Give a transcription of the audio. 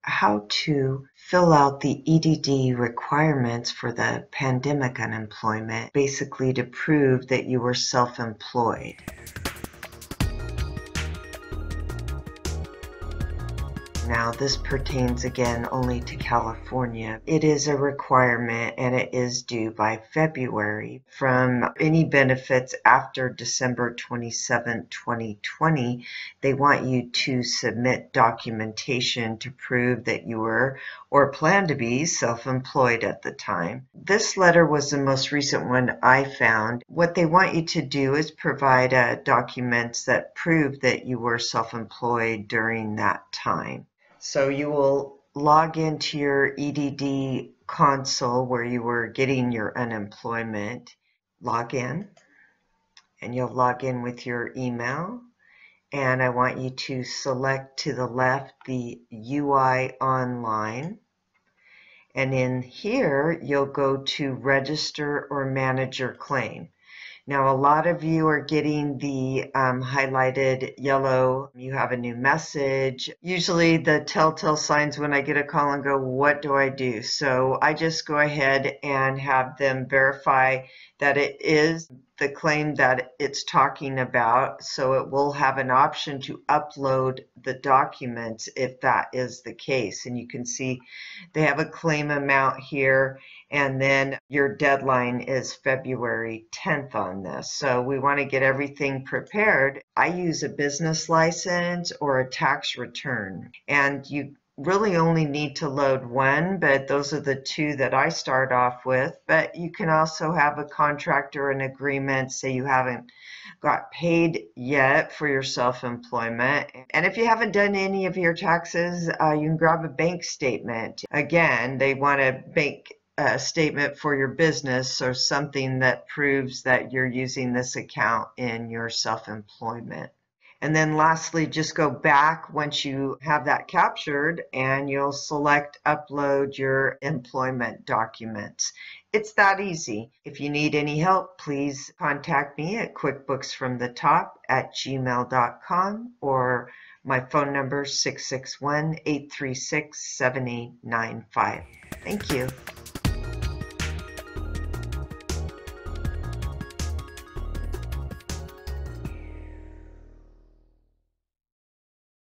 how to fill out the EDD requirements for the pandemic unemployment, basically to prove that you were self-employed. Now, this pertains again only to California. It is a requirement and it is due by February. From any benefits after December 27, 2020, they want you to submit documentation to prove that you were or plan to be self-employed at the time. This letter was the most recent one I found. What they want you to do is provide documents that prove that you were self-employed during that time. So you will log into your EDD console where you were getting your unemployment. Log in, and you'll log in with your email. And I want you to select to the left the UI online. And in here, you'll go to register or manage your claim. Now, a lot of you are getting the highlighted yellow, you have a new message. Usually the telltale signs when I get a call and go, what do I do? So I just go ahead and have them verify that it is the claim that it's talking about. So it will have an option to upload the documents if that is the case. And you can see they have a claim amount here. And then your deadline is February 10th on this. So we want to get everything prepared. I use a business license or a tax return. And you really only need to load one, but those are the two that I start off with. But you can also have a contract or an agreement, say you haven't got paid yet for your self-employment. And if you haven't done any of your taxes, you can grab a bank statement. Again, they want a bank statement for your business or something that proves that you're using this account in your self-employment. And then lastly, just go back once you have that captured and you'll select upload your employment documents. It's that easy. If you need any help, please contact me at quickbooksfromthetop@gmail.com or my phone number 661-836-7895. Thank you.